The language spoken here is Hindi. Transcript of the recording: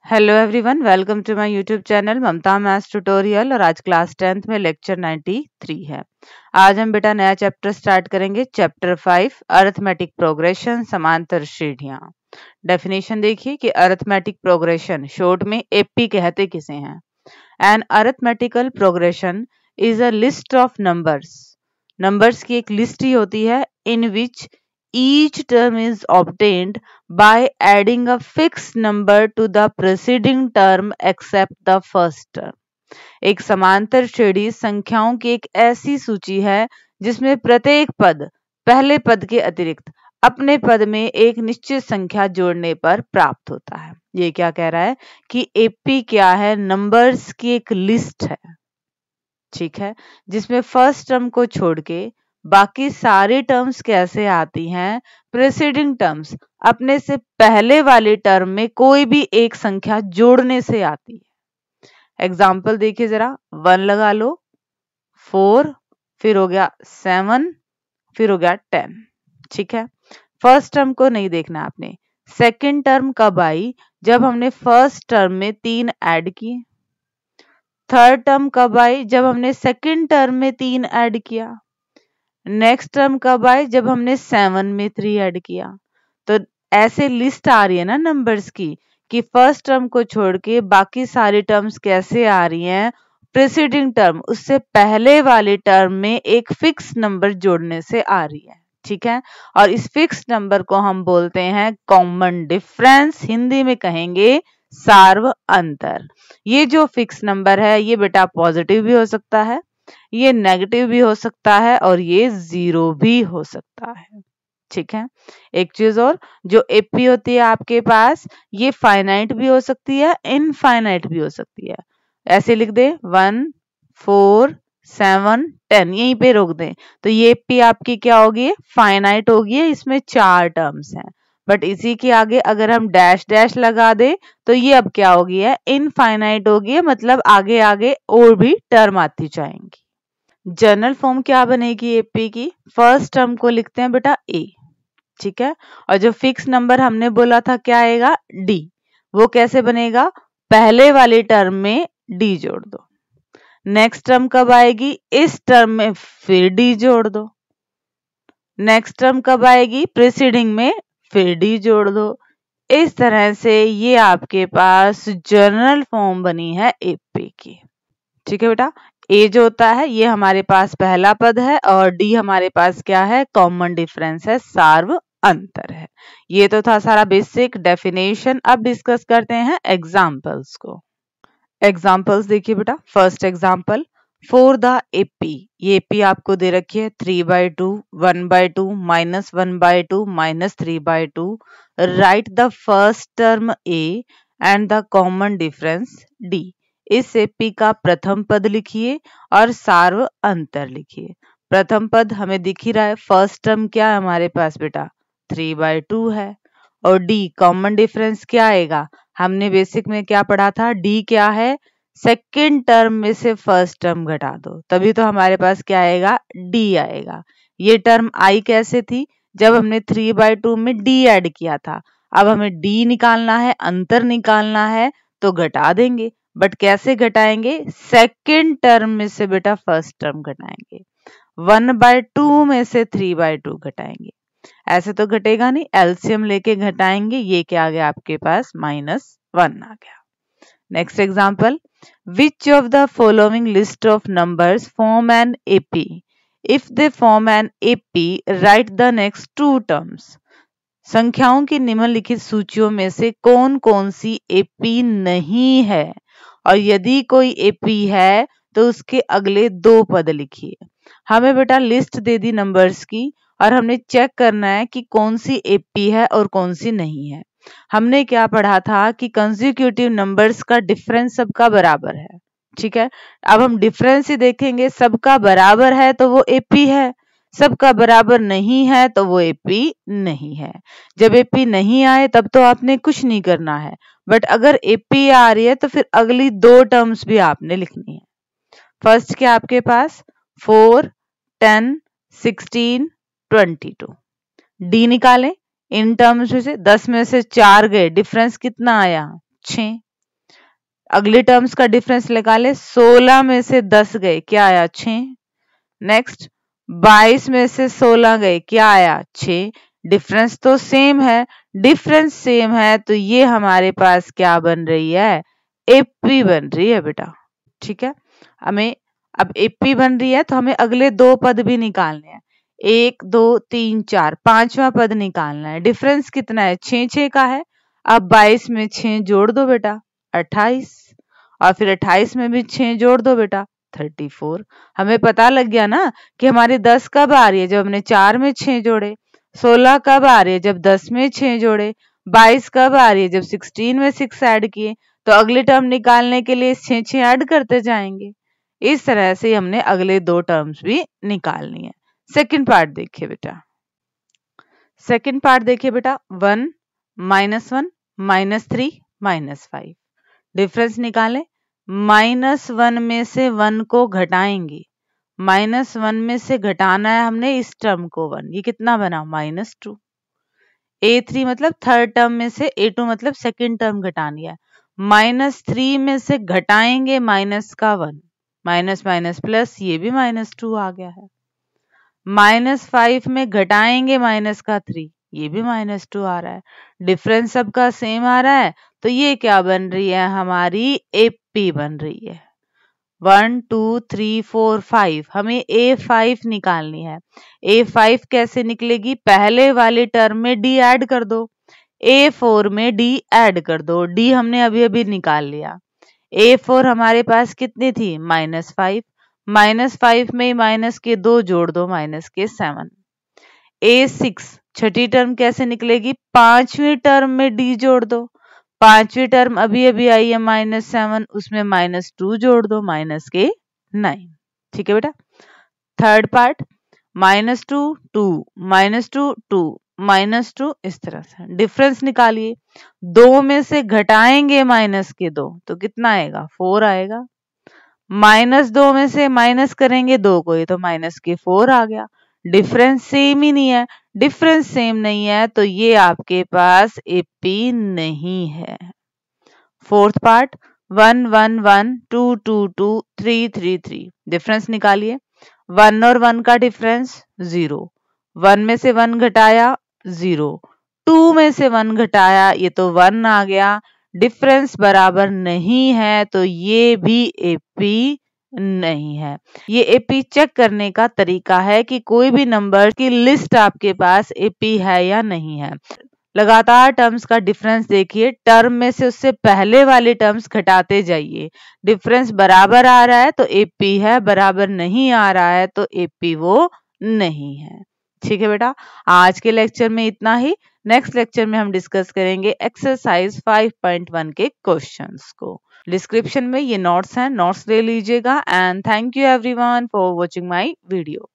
Hello everyone, welcome to my YouTube channel Mamta maths tutorial. और आज क्लास 10th में लेक्चर 93 है। आज हम बेटा नया चैप्टर स्टार्ट करेंगे, चैप्टर 5 अरिथमेटिक प्रोग्रेशन, समांतर श्रेणियां। डेफिनेशन देखिए कि अरिथमेटिक प्रोग्रेशन शॉर्ट में एपी कहते किसे हैं। An arithmetical progression is a list of numbers की एक लिस्ट ही होती है इन विच each term is obtained by adding a fixed number to the preceding term except the first term। एक समांतर श्रेणी संख्याओं की एक ऐसी सूची है जिसमें प्रत्येक पद पहले पद के अतिरिक्त अपने पद में एक निश्चित संख्या जोड़ने पर प्राप्त होता है। ये क्या कह रहा है कि एपी क्या है? नंबर्स की एक लिस्ट है, ठीक है, जिसमें फर्स्ट टर्म को छोड़ के बाकी सारी टर्म्स कैसे आती हैं? प्रेसिडिंग टर्म्स अपने से पहले वाले टर्म में कोई भी एक संख्या जोड़ने से आती है। एग्जाम्पल देखिए जरा, 1 लगा लो, 4, फिर हो गया 7, फिर हो गया 10, ठीक है। फर्स्ट टर्म को नहीं देखना आपने। सेकंड टर्म कब आई? जब हमने फर्स्ट टर्म में 3 ऐड किए। थर्ड टर्म कब आई? जब हमने सेकंड टर्म में 3 ऐड किया। नेक्स्ट टर्म कब आई? जब हमने 7 में 3 ऐड किया। तो ऐसे लिस्ट आ रही है ना नंबर्स की कि फर्स्ट टर्म को छोड़ के बाकी सारी टर्म्स कैसे आ रही हैं? प्रीसीडिंग टर्म, उससे पहले वाले टर्म में एक फिक्स नंबर जोड़ने से आ रही है, ठीक है। और इस फिक्स नंबर को हम बोलते हैं कॉमन डिफरेंस, हिंदी में कहेंगे सार्व अंतर। ये जो फिक्स नंबर है ये बेटा पॉजिटिव भी हो सकता है, ये नेगेटिव भी हो सकता है और ये 0 भी हो सकता है, ठीक है। एक चीज और, जो एपी होती है आपके पास, ये फाइनाइट भी हो सकती है, इनफाइनाइट भी हो सकती है। ऐसे लिख दे 1, 4, 7, 10, यहीं पे रोक दें तो ये एपी आपकी क्या होगी? फाइनाइट होगी। इसमें 4 टर्म्स हैं, बट इसी के आगे अगर हम डैश डैश लगा दे तो ये अब क्या होगी? है इनफाइनाइट होगी, मतलब आगे आगे और भी टर्म आती जाएंगी। जनरल फॉर्म क्या बनेगी एपी की? फर्स्ट टर्म को लिखते हैं बेटा ए, ठीक है। और जो फिक्स नंबर हमने बोला था क्या आएगा? डी। वो कैसे बनेगा? पहले वाले टर्म में डी जोड़ दो। नेक्स्ट टर्म कब आएगी? इस टर्म में फिर डी जोड़ दो। नेक्स्ट टर्म कब आएगी? प्रीसीडिंग में फिर डी जोड़ दो। इस तरह से ये आपके पास जनरल फॉर्म बनी है एपी की, ठीक है बेटा। ए जो होता है ये हमारे पास पहला पद है और डी हमारे पास क्या है? कॉमन डिफरेंस है, सार्व अंतर है। ये तो था सारा बेसिक डेफिनेशन। अब डिस्कस करते हैं एग्जाम्पल्स को। एग्जाम्पल्स देखिए बेटा। First example, for the AP, ये एपी आपको दे रखी है 3/2, 1/2, -1/2, -3/2। Right the first term A and the common difference D. इस एपी का प्रथम पद लिखिए और सार्व अंतर लिखिए। प्रथम पद हमें दिख ही रहा है, फर्स्ट टर्म क्या है हमारे पास बेटा? 3/2 है। और डी कॉमन डिफरेंस क्या आएगा? हमने बेसिक में क्या पढ़ा था? डी क्या है? सेकंड टर्म में से फर्स्ट टर्म घटा दो, तभी तो हमारे पास क्या आएगा? डी आएगा। ये टर्म आई कैसे थी? जब हमने 3/2 में डी ऐड किया था। अब हमें डी निकालना है, अंतर निकालना है, तो घटा देंगे। बट कैसे घटाएंगे? सेकंड टर्म में से बेटा फर्स्ट टर्म घटाएंगे, 1/2 में से 3/2 घटाएंगे। ऐसे तो घटेगा नहीं, एलसीएम लेके घटाएंगे। ये क्या आ गया आपके पास? -1 आ गया। Next example, which of the following list of numbers form an AP? If they form an AP right the next 2 terms. संख्याओं की निम्नलिखित सूचियों में से कौन कौन सी एपी नहीं है? और यदि कोई एपी है तो उसके अगले 2 पद लिखिए। हमें बेटा लिस्ट दे दी नंबर्स की और हमने चेक करना है कि कौन सी एपी है और कौन सी नहीं है। हमने क्या पढ़ा था कि कंसेक्यूटिव नंबर्स का डिफरेंस सबका बराबर है, ठीक है। अब हम डिफरेंस ही देखेंगे, सबका बराबर है तो वो एपी है, सबका बराबर नहीं है तो वो एपी नहीं है। जब एपी नहीं आए तब तो आपने कुछ नहीं करना है, बट अगर एपी आ रही है तो फिर अगली 2 टर्म्स भी आपने लिखनी है। फर्स्ट क्या आपके पास? 4, 10, 16, 22। डी निकालें। इन टर्म्स में से 10 में से 4 गए, डिफरेंस कितना आया? 6। अगली टर्म्स का डिफरेंस निकाले, 16 में से 10 गए, क्या आया 6। नेक्स्ट 22 में से 16 गए, क्या आया 6। डिफरेंस तो सेम है, डिफरेंस सेम है तो ये हमारे पास क्या बन रही है, एपी बन रही है बेटा। ठीक है, हमें अब एपी बन रही है तो हमें अगले दो पद भी निकालने हैं, 1 2 3 4, पांचवा पद निकालना है। डिफरेंस कितना है, 6 का है। अब 22 में 6 जोड़ दो बेटा 28, और फिर 28 में भी 6 जोड़ दो बेटा 34। हमें पता लग गया ना कि हमारी 10 कब आ रही है, जब हमने 4 में 6 जोड़े। 16 कब आ रही है, जब 10 में 6 जोड़े। 22 कब आ रही है, जब 16 में 6 ऐड किए। तो अगली टर्म निकालने के लिए 6 ऐड करते जाएंगे। इस तरह से हमने अगले दो टर्म्स भी निकालनी है। सेकंड पार्ट देखिए बेटा, सेकंड पार्ट देखिए बेटा, 1 -1 -3 -5। डिफरेंस निकालें, -1 में से 1 को घटाएंगे, -1 में से घटाना है हमने इस टर्म को 1, ये कितना बना -2। A3 मतलब थर्ड टर्म में से A2 मतलब सेकंड टर्म घटानी है। -3 में से घटाएंगे माइनस का 1, माइनस माइनस प्लस, ये भी -2 आ गया है। -5 में घटाएंगे माइनस का 3, ये भी -2 आ रहा है। डिफरेंस सबका सेम आ रहा है तो ये क्या बन रही है, हमारी एपी बन रही है। 1 2 3 4 5, हमें A5 निकालनी है। A5 कैसे निकलेगी, पहले वाले टर्म में D ऐड कर दो, A4 में D ऐड कर दो। D हमने अभी अभी निकाल लिया। A4 हमारे पास कितनी थी, -5, -5 में माइनस के 2 जोड़ दो, -7। A6 छठी टर्म कैसे निकलेगी, पांचवी टर्म में D जोड़ दो, पांचवी टर्म अभी अभी आई है -7, उसमें -2 जोड़ दो, -9। ठीक है बेटा। थर्ड पार्ट, -2 2 -2 2 -2, इस तरह से डिफरेंस निकालिए। 2 में से घटाएंगे माइनस के 2 तो कितना आएगा, 4 आएगा। -2 में से माइनस करेंगे 2 को, ये तो -4 आ गया। डिफरेंस सेम ही नहीं है, डिफरेंस सेम नहीं है तो ये आपके पास एपी नहीं है। Fourth part, 1 1 1 2 2 2 3 3 3। डिफरेंस निकालिए। 1 और 1 का डिफरेंस 0, 1 में से 1 घटाया 0, 2 में से 1 घटाया, ये तो 1 आ गया। डिफरेंस बराबर नहीं है तो ये भी एपी नहीं है। ये एपी चेक करने का तरीका है कि कोई भी नंबर की लिस्ट आपके पास एपी है या नहीं है। लगातार टर्म्स का डिफरेंस देखिए, टर्म में से उससे पहले वाले टर्म्स घटाते जाइए। डिफरेंस बराबर आ रहा है तो एपी है, बराबर नहीं आ रहा है तो एपी वो नहीं है। ठीक है बेटा, आज के लेक्चर में इतना ही। नेक्स्ट लेक्चर में हम डिस्कस करेंगे एक्सरसाइज 5.1 के क्वेश्चंस को। डिस्क्रिप्शन में ये नोट्स हैं, नोट्स ले लीजिएगा। And thank you everyone for watching my video.